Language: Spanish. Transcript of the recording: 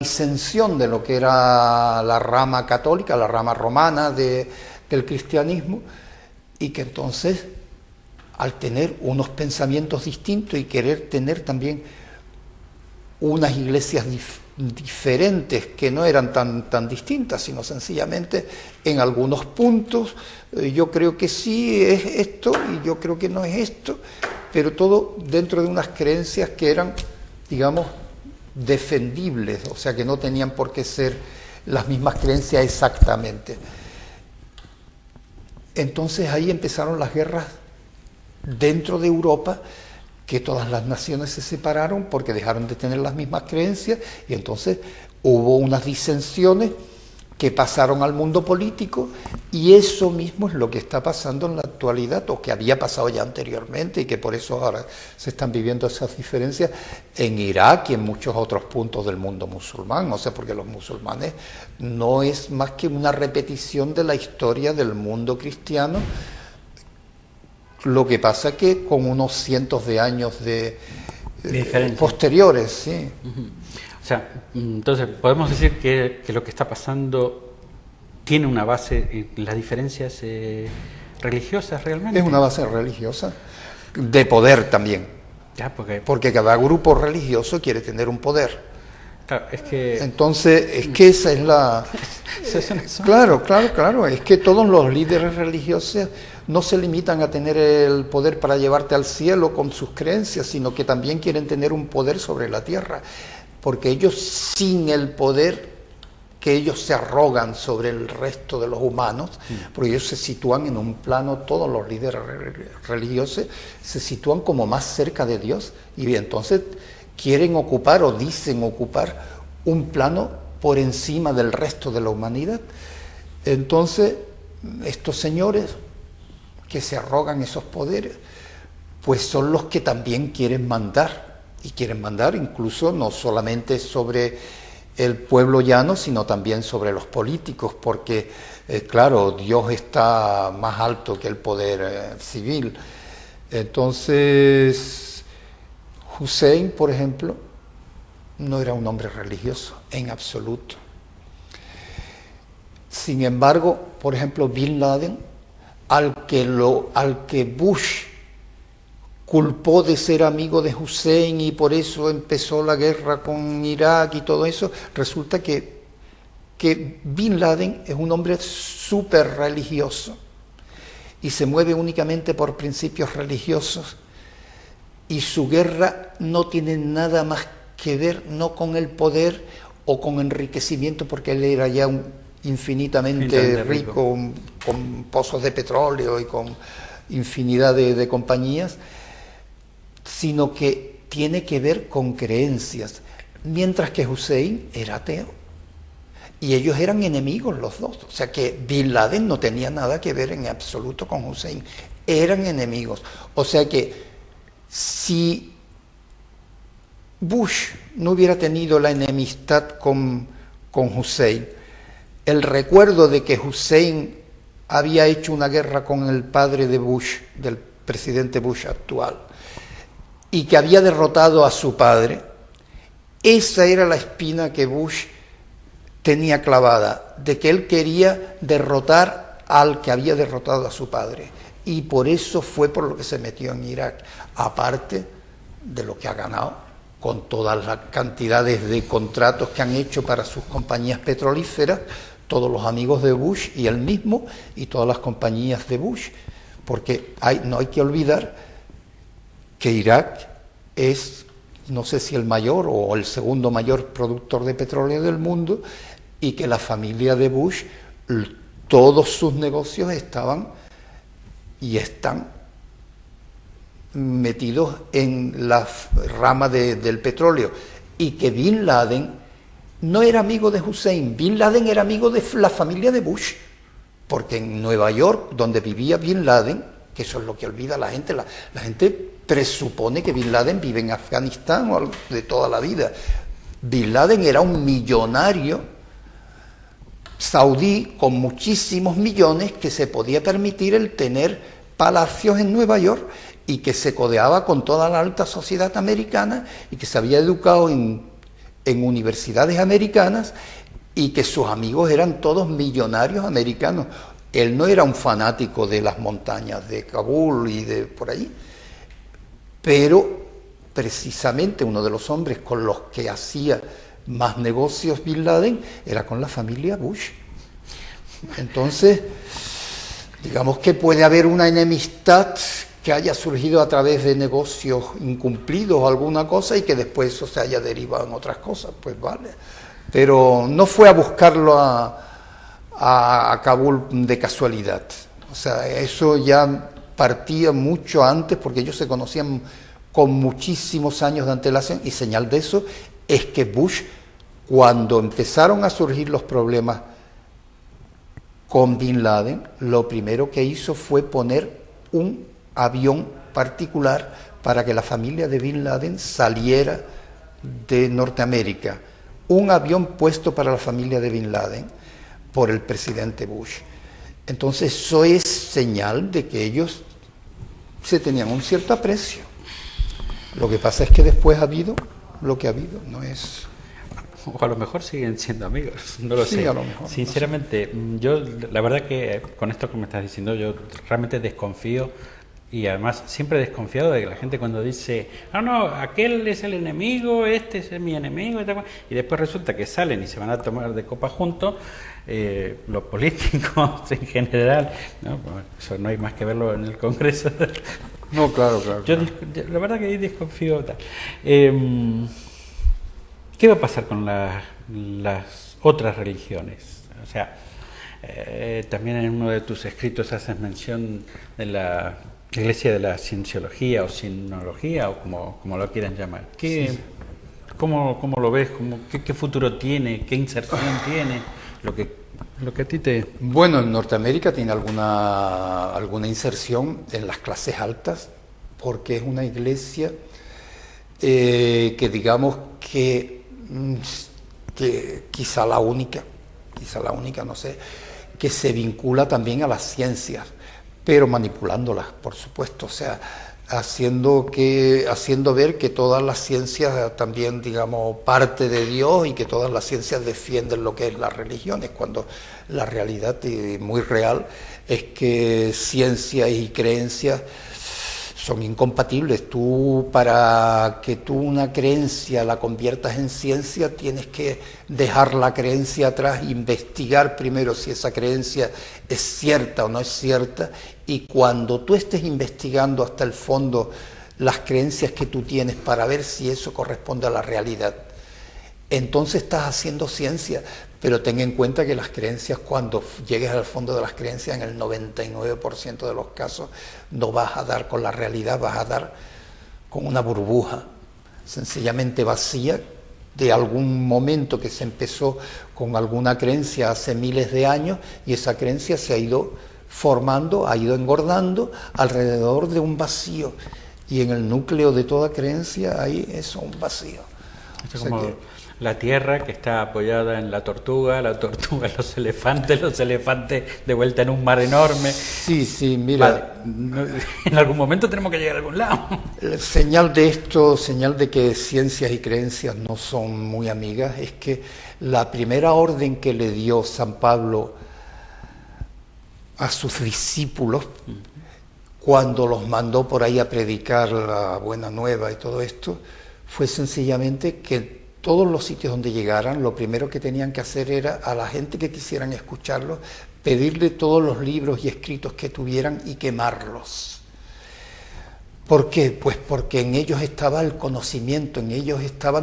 disensión de lo que era la rama católica, la rama romana del cristianismo, y que entonces, al tener unos pensamientos distintos y querer tener también unas iglesias diferentes, que no eran tan distintas, sino sencillamente en algunos puntos, yo creo que sí es esto y yo creo que no es esto, pero todo dentro de unas creencias que eran, digamos, defendibles, o sea que no tenían por qué ser las mismas creencias exactamente. Entonces ahí empezaron las guerras dentro de Europa, que todas las naciones se separaron porque dejaron de tener las mismas creencias, y entonces hubo unas disensiones que pasaron al mundo político, y eso mismo es lo que está pasando en la actualidad, o que había pasado ya anteriormente, y que por eso ahora se están viviendo esas diferencias en Irak y en muchos otros puntos del mundo musulmán. O sea, porque los musulmanes no es más que una repetición de la historia del mundo cristiano, lo que pasa que con unos cientos de años de posteriores, sí. Uh-huh. O sea, entonces podemos decir que lo que está pasando tiene una base en las diferencias religiosas realmente. Es una base religiosa, de poder también. Ya, porque cada grupo religioso quiere tener un poder. Claro, es que... Entonces, es que esa es la... Claro, es que todos los líderes religiosos no se limitan a tener el poder para llevarte al cielo con sus creencias, sino que también quieren tener un poder sobre la tierra, porque ellos, sin el poder que ellos se arrogan sobre el resto de los humanos, porque ellos se sitúan en un plano, todos los líderes religiosos se sitúan como más cerca de Dios, y entonces quieren ocupar o dicen ocupar un plano por encima del resto de la humanidad. Entonces, estos señores que se arrogan esos poderes, pues son los que también quieren mandar, y quieren mandar incluso no solamente sobre el pueblo llano, sino también sobre los políticos, porque, claro, Dios está más alto que el poder civil. Entonces, Hussein, por ejemplo, no era un hombre religioso, en absoluto. Sin embargo, por ejemplo, Bin Laden, al que Bush culpó de ser amigo de Hussein y por eso empezó la guerra con Irak y todo eso, resulta que Bin Laden es un hombre súper religioso y se mueve únicamente por principios religiosos, y su guerra no tiene nada más que ver no con el poder o con enriquecimiento, porque él era ya infinitamente rico, con pozos de petróleo y con infinidad de compañías, sino que tiene que ver con creencias, mientras que Hussein era ateo, y ellos eran enemigos los dos. O sea que Bin Laden no tenía nada que ver en absoluto con Hussein, eran enemigos. O sea que si Bush no hubiera tenido la enemistad con Hussein, el recuerdo de que Hussein había hecho una guerra con el padre de Bush, del presidente Bush actual, y que había derrotado a su padre, esa era la espina que Bush tenía clavada, de que él quería derrotar al que había derrotado a su padre, y por eso fue por lo que se metió en Irak, aparte de lo que ha ganado con todas las cantidades de contratos que han hecho para sus compañías petrolíferas, todos los amigos de Bush y él mismo y todas las compañías de Bush, porque no hay que olvidar que Irak es, no sé si el mayor o el segundo mayor productor de petróleo del mundo, y que la familia de Bush, todos sus negocios estaban y están metidos en la rama del petróleo, y que Bin Laden no era amigo de Hussein, Bin Laden era amigo de la familia de Bush, porque en Nueva York, donde vivía Bin Laden, que eso es lo que olvida la gente, la gente presupone que Bin Laden vive en Afganistán o de toda la vida. Bin Laden era un millonario saudí con muchísimos millones, que se podía permitir el tener palacios en Nueva York, y que se codeaba con toda la alta sociedad americana, y que se había educado en en universidades americanas y que sus amigos eran todos millonarios americanos. Él no era un fanático de las montañas de Kabul y de por ahí, pero precisamente uno de los hombres con los que hacía más negocios Bin Laden era con la familia Bush. Entonces, digamos que puede haber una enemistad que haya surgido a través de negocios incumplidos o alguna cosa y que después eso se haya derivado en otras cosas, pues vale. Pero no fue a buscarlo a Kabul de casualidad. O sea, eso ya partía mucho antes porque ellos se conocían con muchísimos años de antelación, y señal de eso es que Bush, cuando empezaron a surgir los problemas con Bin Laden, lo primero que hizo fue poner un avión particular para que la familia de Bin Laden saliera de Norteamérica. Un avión puesto para la familia de Bin Laden por el presidente Bush. Entonces eso es señal de que ellos se tenían un cierto aprecio. Lo que pasa es que después ha habido lo que ha habido, no es... O a lo mejor siguen siendo amigos, no lo Sí, sé. a lo mejor, Sinceramente, yo la verdad que con esto que me estás diciendo, yo realmente desconfío, y además siempre he desconfiado de que la gente cuando dice, no, aquel es el enemigo, este es mi enemigo, y después resulta que salen y se van a tomar de copa juntos, los políticos en general, ¿no? Bueno, eso no hay más que verlo en el Congreso. No, claro. Yo la verdad que ahí desconfío tal. ¿Qué va a pasar con las otras religiones? O sea, también en uno de tus escritos haces mención de la Iglesia de la Cienciología o Sinología, o como lo quieran llamar. ¿Cómo lo ves? ¿Qué futuro tiene? ¿Qué inserción tiene? Lo que a ti te... Bueno, en Norteamérica tiene alguna inserción en las clases altas, porque es una iglesia que digamos que quizá la única, no sé, que se vincula también a las ciencias, pero manipulándolas, por supuesto, o sea, haciendo ver que todas las ciencias también, digamos, parte de Dios, y que todas las ciencias defienden lo que es las religiones, cuando la realidad muy real es que ciencia y creencias son incompatibles. Para que tú una creencia la conviertas en ciencia, tienes que dejar la creencia atrás, investigar primero si esa creencia es cierta o no es cierta, y cuando tú estés investigando hasta el fondo las creencias que tú tienes para ver si eso corresponde a la realidad, entonces estás haciendo ciencia. Pero ten en cuenta que las creencias, cuando llegues al fondo de las creencias, en el 99% de los casos no vas a dar con la realidad, vas a dar con una burbuja sencillamente vacía de algún momento que se empezó con alguna creencia hace miles de años, y esa creencia se ha ido formando, ha ido engordando alrededor de un vacío, y en el núcleo de toda creencia hay eso, un vacío. Esto es como la tierra que está apoyada en la tortuga en los elefantes de vuelta en un mar enorme. Sí, mira. Vale. En algún momento tenemos que llegar a algún lado. Señal de que ciencias y creencias no son muy amigas, es que la primera orden que le dio San Pablo a sus discípulos, cuando los mandó por ahí a predicar la buena nueva y todo esto, fue sencillamente que todos los sitios donde llegaran, lo primero que tenían que hacer era, a la gente que quisieran escucharlos, pedirle todos los libros y escritos que tuvieran y quemarlos. ¿Por qué? Pues porque en ellos estaba el conocimiento, en ellos estaba